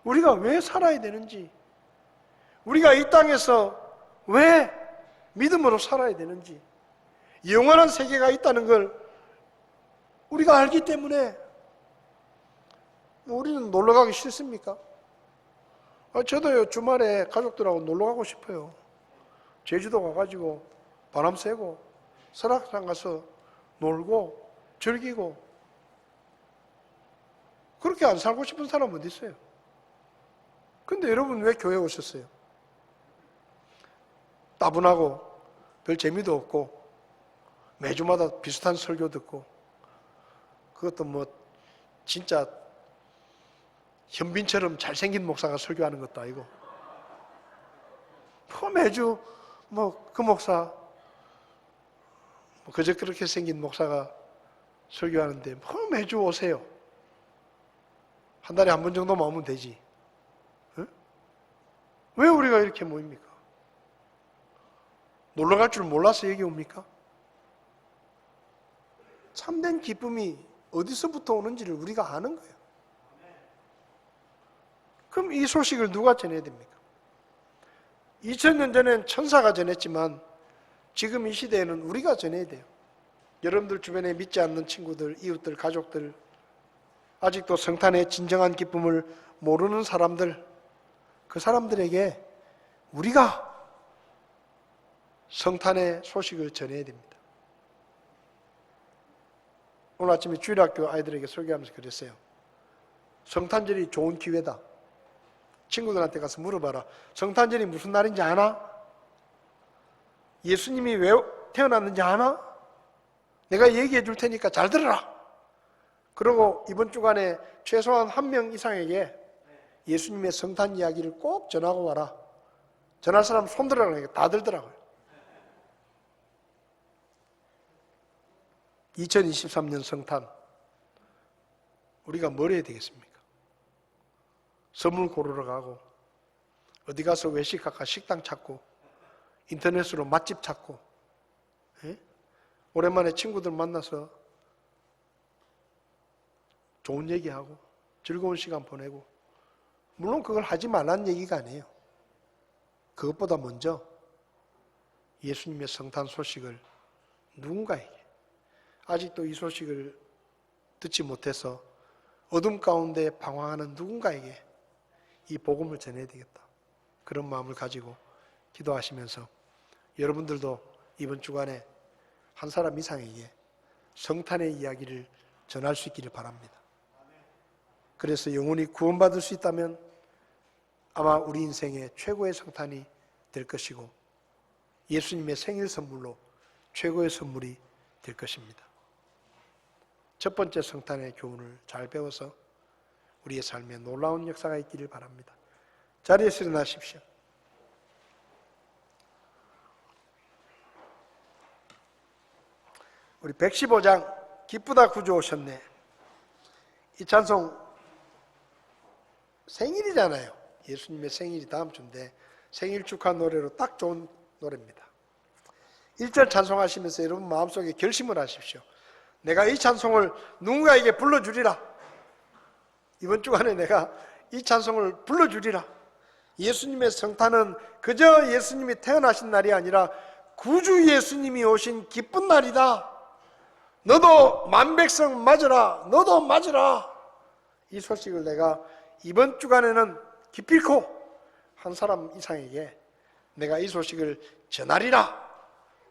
[SPEAKER 1] 우리가 왜 살아야 되는지, 우리가 이 땅에서 왜 믿음으로 살아야 되는지, 영원한 세계가 있다는 걸 우리가 알기 때문에 우리는 놀러 가기 싫습니까? 저도요, 주말에 가족들하고 놀러 가고 싶어요. 제주도 가가지고 바람 쐬고 설악산 가서 놀고 즐기고. 그렇게 안 살고 싶은 사람 어디 있어요? 근데 여러분 왜 교회 오셨어요? 따분하고 별 재미도 없고 매주마다 비슷한 설교 듣고, 그것도 뭐 진짜 현빈처럼 잘생긴 목사가 설교하는 것도 아니고, 뭐 매주 뭐 그 목사 그저 그렇게 생긴 목사가 설교하는데 뭐 매주 오세요. 한 달에 한 번 정도만 오면 되지. 응? 왜 우리가 이렇게 모입니까? 놀러 갈 줄 몰라서 여기 옵니까? 참된 기쁨이 어디서부터 오는지를 우리가 아는 거예요. 그럼 이 소식을 누가 전해야 됩니까? 2000년 전엔 천사가 전했지만 지금 이 시대에는 우리가 전해야 돼요. 여러분들 주변에 믿지 않는 친구들, 이웃들, 가족들, 아직도 성탄의 진정한 기쁨을 모르는 사람들, 그 사람들에게 우리가 성탄의 소식을 전해야 됩니다. 오늘 아침에 주일학교 아이들에게 설교하면서 그랬어요. 성탄절이 좋은 기회다. 친구들한테 가서 물어봐라. 성탄절이 무슨 날인지 아나? 예수님이 왜 태어났는지 아나? 내가 얘기해 줄 테니까 잘 들어라. 그리고 이번 주간에 최소한 한 명 이상에게 예수님의 성탄 이야기를 꼭 전하고 와라. 전할 사람 손 들어라니까 다 들더라고요. 2023년 성탄, 우리가 뭘 해야 되겠습니까? 선물 고르러 가고, 어디 가서 외식할까 식당 찾고, 인터넷으로 맛집 찾고, 오랜만에 친구들 만나서 좋은 얘기하고 즐거운 시간 보내고, 물론 그걸 하지 말라는 얘기가 아니에요. 그것보다 먼저 예수님의 성탄 소식을 누군가에게, 아직도 이 소식을 듣지 못해서 어둠 가운데 방황하는 누군가에게 이 복음을 전해야 되겠다. 그런 마음을 가지고 기도하시면서 여러분들도 이번 주간에 한 사람 이상에게 성탄의 이야기를 전할 수 있기를 바랍니다. 그래서 영혼이 구원받을 수 있다면 아마 우리 인생의 최고의 성탄이 될 것이고 예수님의 생일 선물로 최고의 선물이 될 것입니다. 첫 번째 성탄의 교훈을 잘 배워서 우리의 삶에 놀라운 역사가 있기를 바랍니다. 자리에서 일어나십시오. 우리 115장 기쁘다 구주 오셨네. 이 찬송 생일이잖아요. 예수님의 생일이 다음 주인데 생일 축하 노래로 딱 좋은 노래입니다. 1절 찬송하시면서 여러분 마음속에 결심을 하십시오. 내가 이 찬송을 누군가에게 불러주리라. 이번 주간에 내가 이 찬송을 불러주리라. 예수님의 성탄은 그저 예수님이 태어나신 날이 아니라 구주 예수님이 오신 기쁜 날이다. 너도 만백성 맞으라. 너도 맞으라. 이 소식을 내가 이번 주간에는 기필코 한 사람 이상에게 내가 이 소식을 전하리라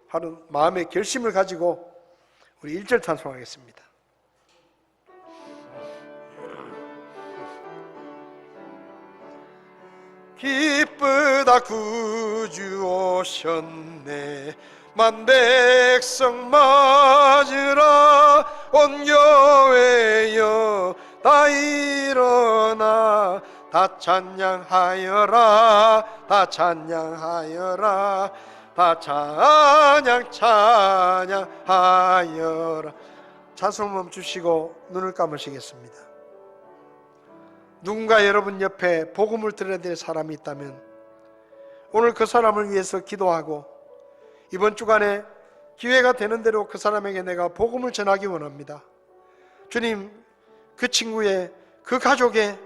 [SPEAKER 1] 하는 마음의 결심을 가지고 우리 1절 찬송하겠습니다. 기쁘다 구주 오셨네. 만백성 맞으라. 온 교회여 다 일어나. 다 찬양하여라. 다 찬양하여라. 다 찬양하여라. 찬송 멈추시고 눈을 감으시겠습니다. 누군가 여러분 옆에 복음을 들어야 될 사람이 있다면 오늘 그 사람을 위해서 기도하고 이번 주간에 기회가 되는 대로 그 사람에게 내가 복음을 전하기 원합니다. 주님, 그 친구의, 그 가족의,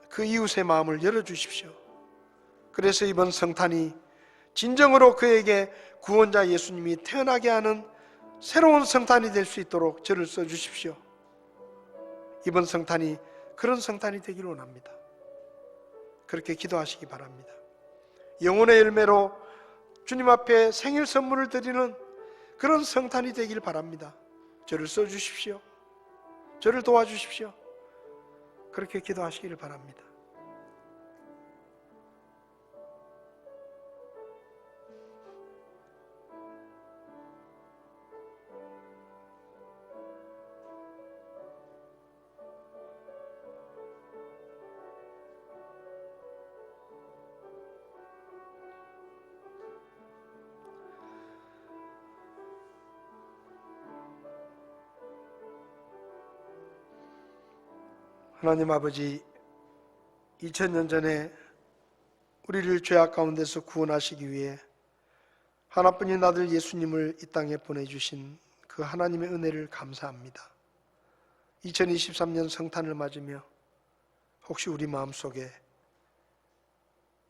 [SPEAKER 1] 그 이웃의 마음을 열어주십시오. 그래서 이번 성탄이 진정으로 그에게 구원자 예수님이 태어나게 하는 새로운 성탄이 될 수 있도록 저를 써주십시오. 이번 성탄이 그런 성탄이 되기를 원합니다. 그렇게 기도하시기 바랍니다. 영혼의 열매로 주님 앞에 생일 선물을 드리는 그런 성탄이 되길 바랍니다. 저를 써주십시오. 저를 도와주십시오. 그렇게 기도하시기를 바랍니다. 하나님 아버지, 2000년 전에 우리를 죄악 가운데서 구원하시기 위해 하나뿐인 아들 예수님을 이 땅에 보내주신 그 하나님의 은혜를 감사합니다. 2023년 성탄을 맞으며 혹시 우리 마음속에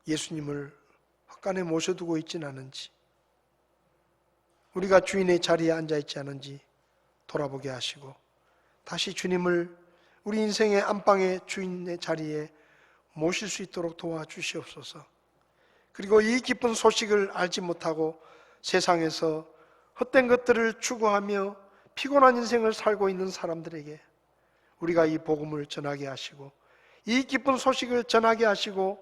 [SPEAKER 1] 예수님을 헛간에 모셔두고 있진 않은지, 우리가 주인의 자리에 앉아있지 않은지 돌아보게 하시고 다시 주님을 우리 인생의 안방의 주인의 자리에 모실 수 있도록 도와주시옵소서. 그리고 이 기쁜 소식을 알지 못하고 세상에서 헛된 것들을 추구하며 피곤한 인생을 살고 있는 사람들에게 우리가 이 복음을 전하게 하시고 이 기쁜 소식을 전하게 하시고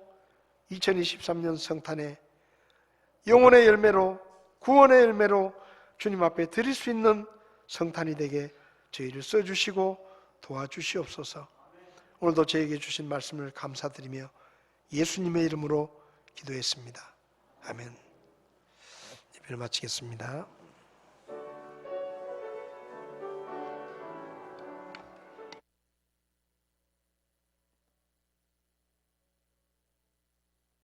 [SPEAKER 1] 2023년 성탄에 영혼의 열매로 구원의 열매로 주님 앞에 드릴 수 있는 성탄이 되게 저희를 써주시고 도와주시옵소서. 오늘도 저에게 주신 말씀을 감사드리며 예수님의 이름으로 기도했습니다. 아멘. 예배를 마치겠습니다.